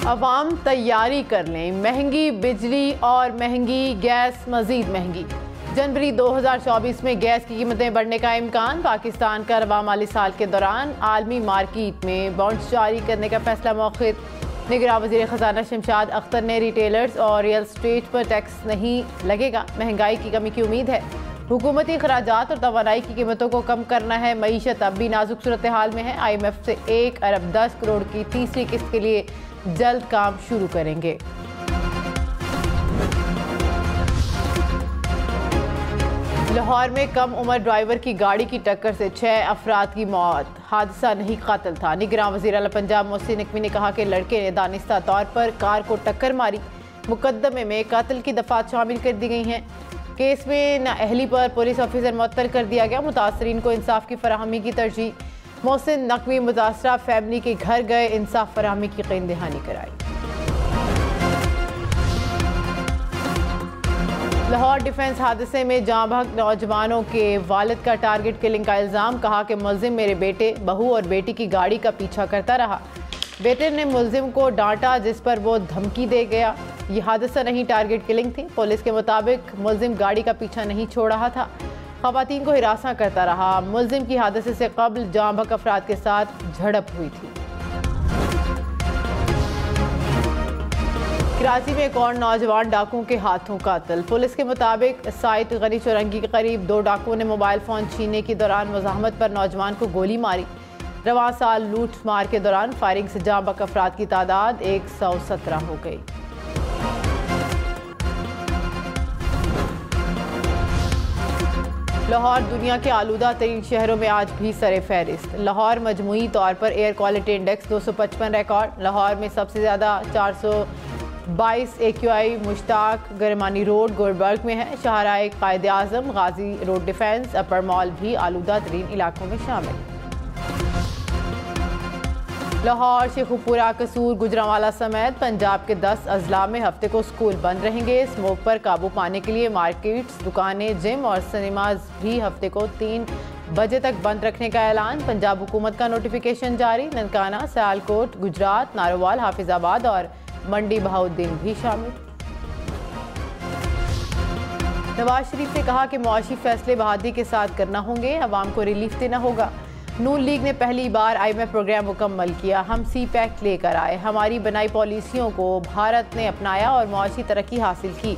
अवाम तैयारी कर लें, महंगी बिजली और महंगी गैस मजीद महंगी। जनवरी 2024 में गैस की कीमतें बढ़ने का इम्कान। पाकिस्तान का रवा माली साल के दौरान आलमी मार्केट में बॉन्ड्स जारी करने का फैसला मौखिर। निगरान वज़ीर ख़जाना शमशाद अख्तर ने रिटेलर्स और रियल एस्टेट पर टैक्स नहीं लगेगा, महंगाई की कमी की उम्मीद है। हुकूमती अखराजात और तवानाई की कीमतों को कम करना है। मईशत अब भी नाजुक सूरत हाल में है। IMF से 1 अरब 10 करोड़ की तीसरी किस्त के लिए जल्द काम शुरू करेंगे। लाहौर में कम उम्र ड्राइवर की गाड़ी की टक्कर से 6 अफराद की मौत। हादसा नहीं कातिल था। निगरान वज़ीर आला पंजाब मोहसिन नकवी ने कहा कि लड़के ने दानिस्ता तौर पर कार को टक्कर मारी। मुकदमे में कातिल की दफात शामिल कर दी गई हैं। केस में नाअहली पर पुलिस ऑफिसर मुअत्तल कर दिया गया। मुतासरीन को इंसाफ की फराहमी की तरजीह। मोहसिन नकवी मुतासरा फैमिली के घर गए, इंसाफ फराहमी की यकीन दहानी कराई। लाहौर डिफेंस हादसे में जाँ बहक नौजवानों के वालिद का टारगेट किलिंग का इल्ज़ाम। कहा कि मुलजिम मेरे बेटे, बहू और बेटी की गाड़ी का पीछा करता रहा। बेटे ने मुलजिम को डांटा, जिस पर वो धमकी दे गया। ये हादसा नहीं, टारगेट किलिंग थी। पुलिस के मुताबिक मुलजिम गाड़ी का पीछा नहीं छोड़ रहा था, ख़वातीन को हिरासा करता रहा। मुलजिम की हादसे से कबल जाँ बहक अफराद के साथ झड़प हुई थी। कराची में एक और नौजवान डाकुओं के हाथों कातिल। पुलिस के मुताबिक साइट गनी चौरंगी के करीब 2 डाकुओं ने मोबाइल फ़ोन छीनने के दौरान मुज़ाहमत पर नौजवान को गोली मारी। रवां साल लूट मार के दौरान फायरिंग से जाँ बहक अफराद की तादाद 117 हो गई। लाहौर दुनिया के आलूदा तरीन शहरों में आज भी सरे फहरिस्त। लाहौर मजमूई तौर पर air quality index 255 record. Lahore में सबसे ज़्यादा 422 AQI मुश्ताक गरमानी रोड गुलबर्ग में है। शाहराह कायद आज़म, गाजी रोड डिफेंस, अपर मॉल भी आलूदा तरीन इलाकों में शामिल। लाहौर, शेखुपुरा, कसूर, गुजरांवाला समेत पंजाब के 10 अजला में हफ्ते को स्कूल बंद रहेंगे। स्मोक पर काबू पाने के लिए मार्केट्स, दुकानें, जिम और सिनेमाज भी हफ्ते को 3 बजे तक बंद रखने का ऐलान। पंजाब हुकूमत का नोटिफिकेशन जारी। ननकाना, सियालकोट, गुजरात, नारोवाल, हाफिजाबाद और मंडी बहाउद्दीन भी शामिल। नवाज शरीफ ने कहा कि मुआशी फैसले बहादुरी के साथ करना होंगे, अवाम को रिलीफ देना होगा। नून लीग ने पहली बार IMF प्रोग्राम मुकम्मल किया। हम CPEC लेकर आए, हमारी बनाई पॉलिसियों को भारत ने अपनाया और मुआशी तरक्की हासिल की।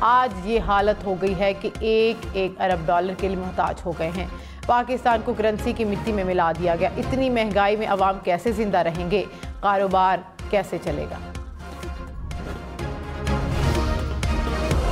आज ये हालत हो गई है कि 1 अरब डॉलर के लिए मोहताज हो गए हैं। पाकिस्तान को करेंसी की मिट्टी में मिला दिया गया। इतनी महंगाई में अवाम कैसे जिंदा रहेंगे, कारोबार कैसे चलेगा।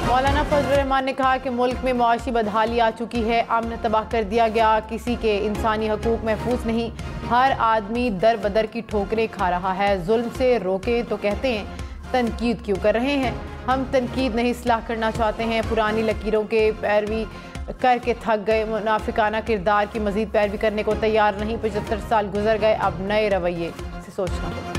मौलाना फजल रहमान ने कहा कि मुल्क में मुआशी बदहाली आ चुकी है, अमन तबाह कर दिया गया, किसी के इंसानी हकूक महफूज नहीं, हर आदमी दर बदर की ठोकरें खा रहा है। जुल्म से रोके तो कहते हैं तनकीद क्यों कर रहे हैं। हम तनकीद नहीं, इस्लाह करना चाहते हैं। पुरानी लकीरों के पैरवी करके थक गए, मुनाफिकाना किरदार की मजीद पैरवी करने को तैयार नहीं। 75 साल गुजर गए, अब नए रवैये से सोचना होगा।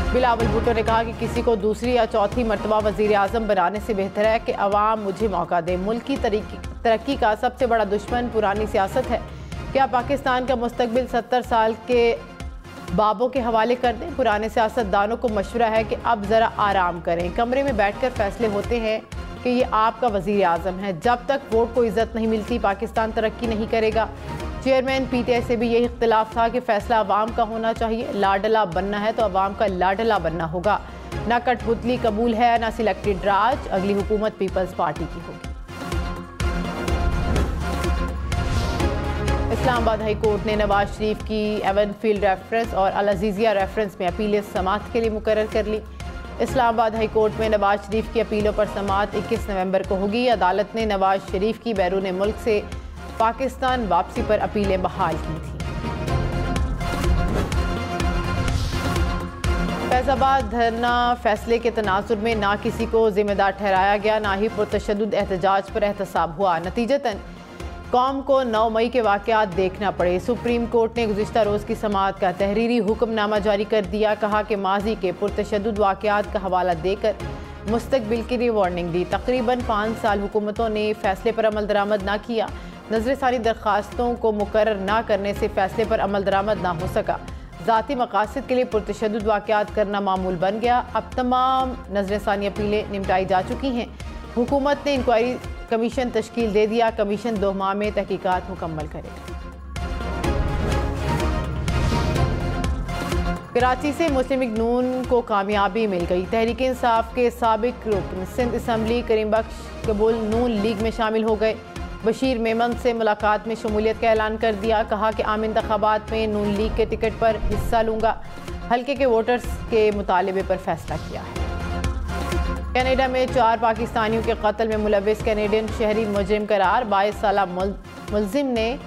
बिलावल भुट्टो ने कहा कि किसी को दूसरी या चौथी मरतबा वज़ीर आज़म बनाने से बेहतर है कि अवाम मुझे मौका दे। मुल्क की तरक्की का सबसे बड़ा दुश्मन पुरानी सियासत है। क्या पाकिस्तान का मुस्तकबिल 70 साल के बाबों के हवाले कर दें? पुराने सियासतदानों को मशवरा है कि अब ज़रा आराम करें। कमरे में बैठकर फैसले होते हैं कि ये आपका वज़ीर आज़म है। जब तक वोट को इज़्ज़त नहीं मिलती, पाकिस्तान तरक्की नहीं करेगा। चेयरमैन PTI से भी यही इख्तिलाफ था कि फैसला अवाम का होना चाहिए। लाडला बनना है तो अवाम का लाडला बनना होगा। ना कठपुतली कबूल है, ना सिलेक्टेड राज। अगली हुकूमत पीपल्स पार्टी की होगी। इस्लामाबाद हाई कोर्ट ने नवाज शरीफ की एवनफील्ड रेफरेंस और अल अजीज़िया रेफरेंस में अपीलें समाअत के लिए मुकर्रर कर ली। इस्लामाबाद हाई कोर्ट में नवाज शरीफ की अपीलों पर समाअत 21 नवंबर को होगी। अदालत ने नवाज शरीफ की बैरून मुल्क से पाकिस्तान वापसी पर अपीलें बहाल की थी। फैज़ाबाद धरना फैसले के तनाजुर में ना किसी को जिम्मेदार ठहराया गया, ना ही पुरतशद्दुद एहतजाज पर एहतसाब हुआ। नतीजतन कौम को 9 मई के वाक़यात देखना पड़े। सुप्रीम कोर्ट ने गुज़िश्ता रोज़ की समाअत का तहरीरी हुक्मनामा जारी कर दिया। कहा कि माजी के पुरतशद्दुद वाक़यात का हवाला देकर मुस्तकबिल के लिए वार्निंग दी। तकरीबन 5 साल हुकूमतों ने फैसले पर अमल दरामद ना किया। नजरसानी दरख्वास्तों को मुकर्रर ना करने से फैसले पर अमल दरामद ना हो सका। ज़ाती मकासद के लिए पुरतशद्दुद वाक़यात करना मामूल बन गया। अब तमाम नज़रसानी अपीलें निपटाई जा चुकी हैं। हुकूमत ने इंक्वायरी कमीशन तश्कील दे दिया। कमीशन 2 माह में तहकीकात मुकम्मल करेगा। कराची से मुस्लिम लीग नून को कामयाबी मिल गई। तहरीक इंसाफ के साबिक रुकन सिंध असम्बली करीम बख्श कबूल नून लीग में शामिल हो गए। बशीर मेमन से मुलाकात में शमूलियत का ऐलान कर दिया। कहा कि आम इंतखाबात में नून लीग के टिकट पर हिस्सा लूँगा। हल्के के वोटर्स के मुतालबे पर फैसला किया है। कनाडा में 4 पाकिस्तानियों के कत्ल में मुलविस कैनेडियन शहरी मुजरिम करार 22 साला मुलजिम ने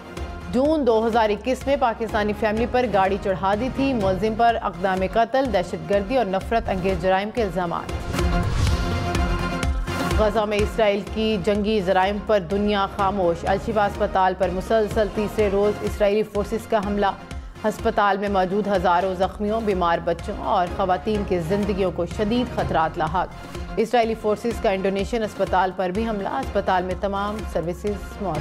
जून 2021 में पाकिस्तानी फैमिली पर गाड़ी चढ़ा दी थी। मुलजिम पर अक़दाम कत्ल, दहशतगर्दी और नफरत अंगेज जराइम के इल्ज़ामात। गजा में इसराइल की जंगी जराइम पर दुनिया खामोश। अल-शिफा अस्पताल पर मुसलसल तीसरे रोज़ इसराइली फोर्सेस का हमला। अस्पताल में मौजूद हज़ारों ज़ख्मियों, बीमार बच्चों और ख़वातीन की ज़िंदगियों को शदीद ख़तरात लाहक। इसराइली फोर्सेस का इंडोनेशियन अस्पताल पर भी हमला। अस्पताल में तमाम सर्विसेज मौत।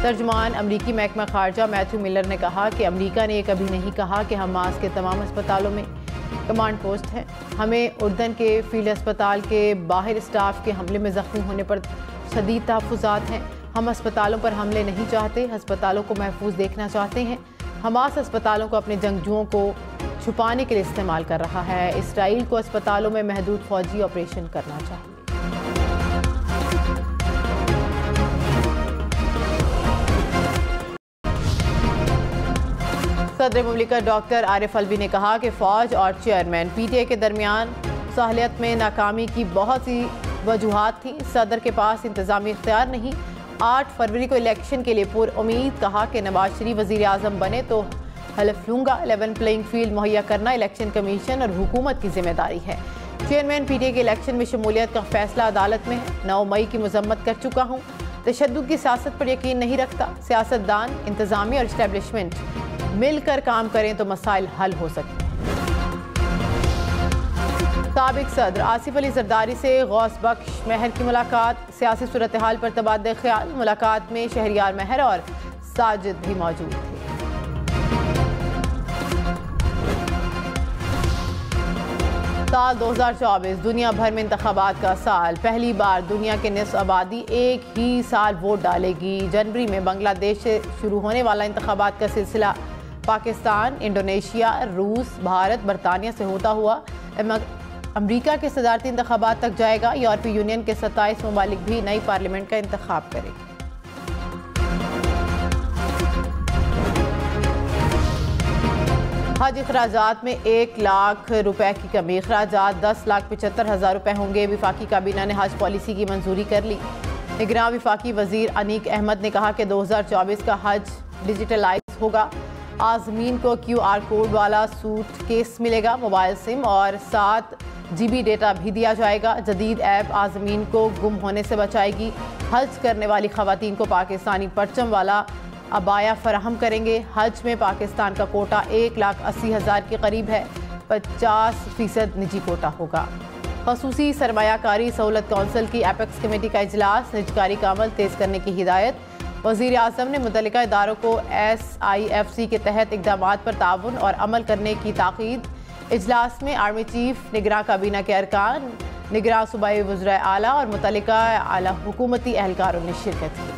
तर्जुमान अमरीकी महकमा खारजा मैथ्यू मिलर ने कहा कि अमरीका ने यह कभी नहीं कहा कि हमास के तमाम अस्पतालों में कमांड पोस्ट है। हमें उर्दन के फील्ड अस्पताल के बाहर स्टाफ के हमले में ज़ख्मी होने पर शदीद तहफ़्फ़ुज़ात हैं। हम अस्पतालों पर हमले नहीं चाहते, अस्पतालों को महफूज देखना चाहते हैं। हमास अस्पतालों को अपने जंगजुओं को छुपाने के लिए इस्तेमाल कर रहा है। इसराइल को अस्पतालों में महदूद फ़ौजी ऑपरेशन करना चाहिए। सदर मुमलिकत डॉक्टर आरिफ अलवी ने कहा कि फ़ौज और चेयरमैन PTA के दरमियान साहलियत में नाकामी की बहुत सी वजूहात थी। सदर के पास इंतज़ामी इख्तियार नहीं। 8 फरवरी को इलेक्शन के लिए पुरउम्मीद। कहा कि नवाज शरीफ वज़ीर आज़म बने तो हलफ लूँगा। लेवल प्लेइंग फील्ड मुहैया करना इलेक्शन कमीशन और हुकूमत की जिम्मेदारी है। चेयरमैन PTA के इलेक्शन में शमूलियत का फैसला अदालत में है। 9 मई की मजम्मत कर चुका हूँ। तशद्दुद की सियासत पर यकीन नहीं रखता। सियासतदान, इंतज़ामिया और इस्टेब्लिशमेंट मिलकर काम करें तो मसाइल हल हो सकते हैं। साबिक सदर आसिफ अली जरदारी से गौस बख्श महर की मुलाकात। सियासी सूरत हाल पर तबादले ख्याल। मुलाकात में शहरियार महर और साजिद भी मौजूद थे। साल 2024 दुनिया भर में इंतखाबात का साल। पहली बार दुनिया के निस्फ आबादी एक ही साल वोट डालेगी। जनवरी में बांग्लादेश से शुरू होने वाला इंतखाबात का सिलसिला पाकिस्तान, इंडोनेशिया, रूस, भारत, बरतानिया से होता हुआ अमरीका के सदारती इंतखाबात तक जाएगा। यूरोपीय यूनियन के 27 ममालिक भी नई पार्लियामेंट का इंतखाब करेंगे। हज अखराजात में 1 लाख रुपए की कमी। अखराजात 10,75,000 रुपए होंगे। विफाकी काबीना ने हज पॉलिसी की मंजूरी कर ली। निगरान विफाकी वजीर अनीक अहमद ने कहा कि 2024 का हज डिजिटलाइज होगा। आज़मीन को QR कोड वाला सूट केस मिलेगा। मोबाइल सिम और 7 GB डेटा भी दिया जाएगा। जदीद ऐप आज़मीन को गुम होने से बचाएगी। हज करने वाली खवातीन को पाकिस्तानी परचम वाला अबाया फराहम करेंगे। हज में पाकिस्तान का कोटा 1,80,000 के करीब है। 50% निजी कोटा होगा। खसूसी सरमायाकारी सहूलत कौंसिल की एपेक्स कमेटी का इजलास। निजकारी का अमल तेज़ करने की हिदायत। वज़ीर आज़म ने मुतल्लिका इदारों को SIFC के तहत इक़दामात पर ताउन और अमल करने की ताक़ीद। इजलास में आर्मी चीफ, निगरान काबीना के अरकान, निगरान सूबाई वज़राए आला और मुतल्लिका आला हुकूमती एहलकारों ने शिरकत की।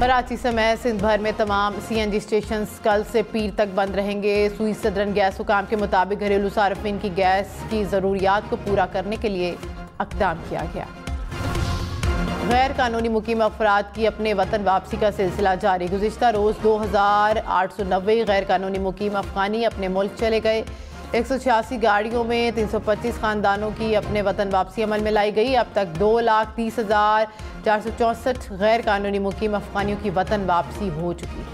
कराची समेत सिंध भर में तमाम CNG स्टेशन कल से पीर तक बंद रहेंगे। सुई सदरन गैस हुकाम के मुताबिक घरेलू सार्फिन की गैस की ज़रूरियात को पूरा करने के लिए इक़दाम किया गया। गैर कानूनी मुकीम अफराद की अपने वतन वापसी का सिलसिला जारी। गुज़िश्ता रोज़ 2,890 गैर कानूनी मुकीम अफ़गानी अपने मुल्क चले गए। 186 गाड़ियों में 325 ख़ानदानों की अपने वतन वापसी अमल में लाई गई। अब तक 2,30,464 गैर कानूनी मुकीम अफ़गानियों की वतन वापसी हो चुकी है।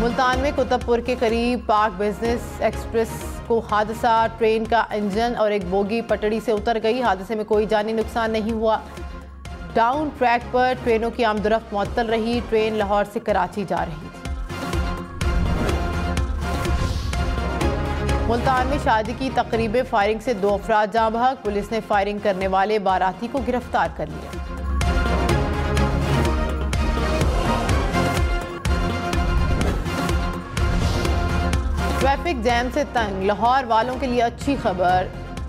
मुल्तान में कुतुबपुर के करीब पाक बिजनेस एक्सप्रेस को हादसा। ट्रेन का इंजन और एक बोगी पटड़ी से उतर गई। हादसे में कोई जानी नुकसान नहीं हुआ। डाउन ट्रैक पर ट्रेनों की आमदोरफ्त मुअत्तल रही। ट्रेन लाहौर से कराची जा रही थी। मुल्तान में शादी की तकरीब फायरिंग से 2 अफराद जाँ बहक। पुलिस ने फायरिंग करने वाले बाराती को गिरफ्तार कर लिया। ट्रैफिक जैम से तंग लाहौर वालों के लिए अच्छी खबर,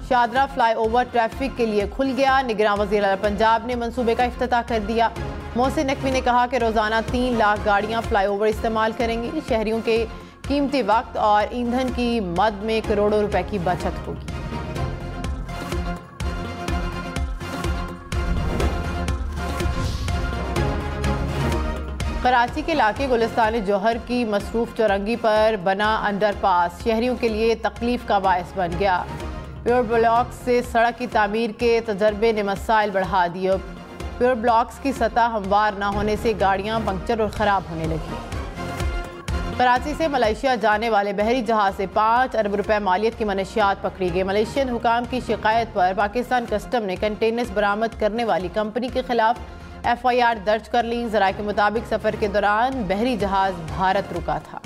शादरा फ्लाईओवर ट्रैफिक के लिए खुल गया। निगरान वज़ीर आला पंजाब ने मंसूबे का इफ्तिताह कर दिया। मोहसिन नकवी ने कहा कि रोजाना 3 लाख गाड़ियां फ्लाईओवर इस्तेमाल करेंगी। शहरियों के कीमती वक्त और ईंधन की मद में करोड़ों रुपए की बचत होगी। कराची के इलाके गुलिस्तान जौहर की मसरूफ चौरंगी पर बना अंडरपास शहरियों के लिए तकलीफ का बायस बन गया। प्योर ब्लॉक्स से सड़क की तामीर के तजर्बे ने मसाइल बढ़ा दिए। प्योर ब्लॉक्स की सतह हमवार न होने से गाड़ियां पंक्चर और ख़राब होने लगी। कराची से मलेशिया जाने वाले बहरी जहाज से 5 अरब रुपए मालियत की मनशियात पकड़ी गई। मलेशियन हुकाम की शिकायत पर पाकिस्तान कस्टम ने कंटेनर्स बरामद करने वाली कंपनी के खिलाफ FIR दर्ज कर ली। ज़राए के मुताबिक सफ़र के दौरान बहरी जहाज भारत रुका था।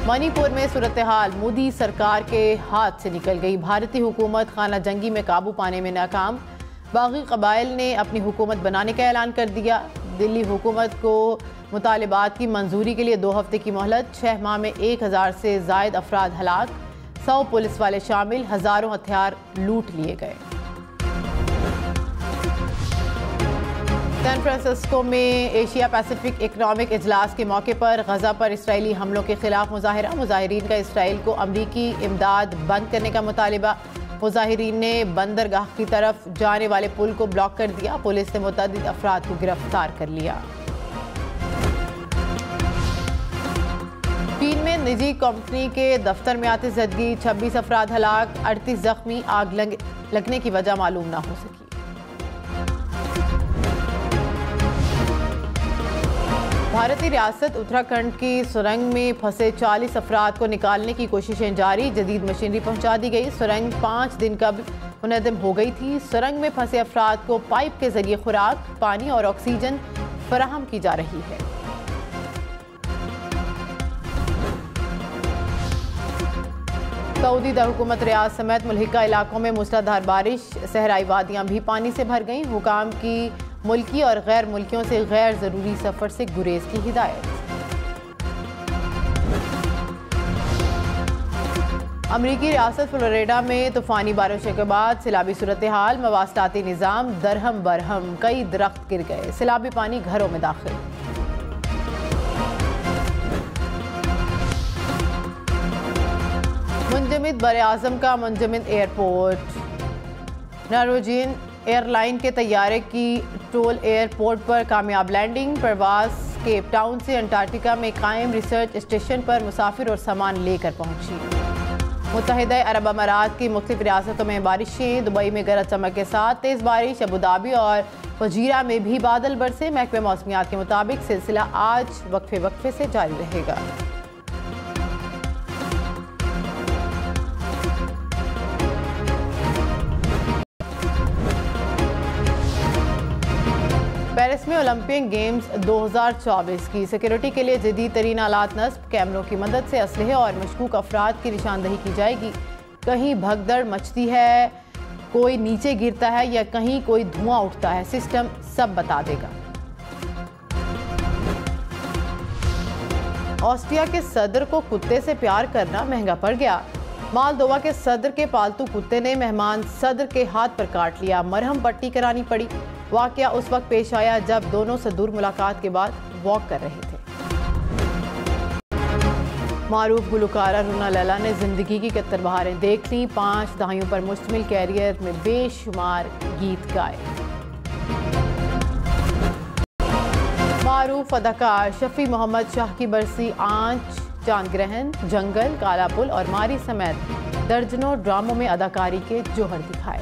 मणिपुर में सूरत हाल मोदी सरकार के हाथ से निकल गई। भारतीय हुकूमत खाना जंगी में काबू पाने में नाकाम। बागी कबाइल ने अपनी हुकूमत बनाने का ऐलान कर दिया। दिल्ली हुकूमत को मुतालिबात की मंजूरी के लिए 2 हफ्ते की मोहलत। 6 माह में 1000 से ज़ायद अफराद हलाक, 100 पुलिस वाले शामिल, हज़ारों हथियार लूट लिए गए। सैन फ्रांसिस्को में एशिया पैसिफिक इकनॉमिक इजलास के मौके पर गजा पर इसराइली हमलों के खिलाफ मुजाहिरा। मुजाहिरीन का इसराइल को अमरीकी इमदाद बंद करने का मुतालिबा। मुजाहिरीन ने बंदरगाह की तरफ जाने वाले पुल को ब्लॉक कर दिया। पुलिस ने मुतअद्दिद अफराद को गिरफ्तार कर लिया। चीन में निजी कंपनी के दफ्तर में आतिशबाजी, 26 अफराद हलाक, 38 जख्मी। आग लगने की वजह मालूम न हो सकी। भारतीय रियासत उत्तराखंड की सुरंग में फंसे 40 अफराद को निकालने की कोशिशें जारी। जदीद मशीनरी पहुंचा दी गई। सुरंग 5 दिन कबल मुनहदम हो गई थी। सुरंग में फंसे अफराद को पाइप के जरिए खुराक, पानी और ऑक्सीजन फराहम की जा रही है। सऊदी दारकूमत रियाद समेत मुल्हिका इलाकों में मूसलाधार बारिश, सहराई वादियां भी पानी से भर गईं। हुकाम की मुल्की और गैर मुल्कियों से गैर ज़रूरी सफ़र से गुरेज की हिदायत। अमरीकी रियासत फ्लोरिडा में तूफ़ानी बारिशों के बाद सैलाबी सूरत हाल, मवासलाती निज़ाम दरहम बरहम, कई दरख्त गिर गए। सैलाबी पानी घरों में दाखिल। मुंजमद बर-ए-आज़म का मुंजमद एयरपोर्ट। नॉर्वेजियन एयरलाइन के तैयारे की टोल एयरपोर्ट पर कामयाब लैंडिंग। परवाज केप टाउन से अंटार्कटिका में कायम रिसर्च स्टेशन पर मुसाफिर और सामान लेकर पहुंची। मुत्तहिदा अरब अमारात की मुख्तलिफ रियासतों में बारिशें। दुबई में गरज चमक के साथ तेज़ बारिश। अबूधाबी और फजीरा में भी बादल बरसे। महकमे मौसमियात के मुताबिक सिलसिला आज वक्फे वक्फे से जारी रहेगा। पेरिस में ओलंपिक गेम्स 2024 की सिक्योरिटी के लिए जदीद तरीन आलात नस्ब। कैमरों की मदद से असलहे और मशकूक अफराद की निशानदही की जाएगी। कहीं भगदड़ मचती है, कोई नीचे गिरता है या कहीं कोई धुआं उठता है, सिस्टम सब बता देगा। ऑस्ट्रिया के सदर को कुत्ते से प्यार करना महंगा पड़ गया। मालदोवा के सदर के पालतू कुत्ते ने मेहमान सदर के हाथ पर काट लिया। मरहम पट्टी करानी पड़ी। वाकया उस वक्त पेश आया जब दोनों से दूर मुलाकात के बाद वॉक कर रहे थे। मारूफ गुलकारा रूना लैला ने जिंदगी की 71 बहारें देख ली। 5 दहाइयों पर मुश्तमिल कैरियर में बेशुमार गीत गाए। मारूफ अदाकार शफी मोहम्मद शाह की बरसी। आंच, चांद ग्रहण, जंगल, काला पुल और मारी समेत दर्जनों ड्रामों में अदाकारी के जोहर दिखाए।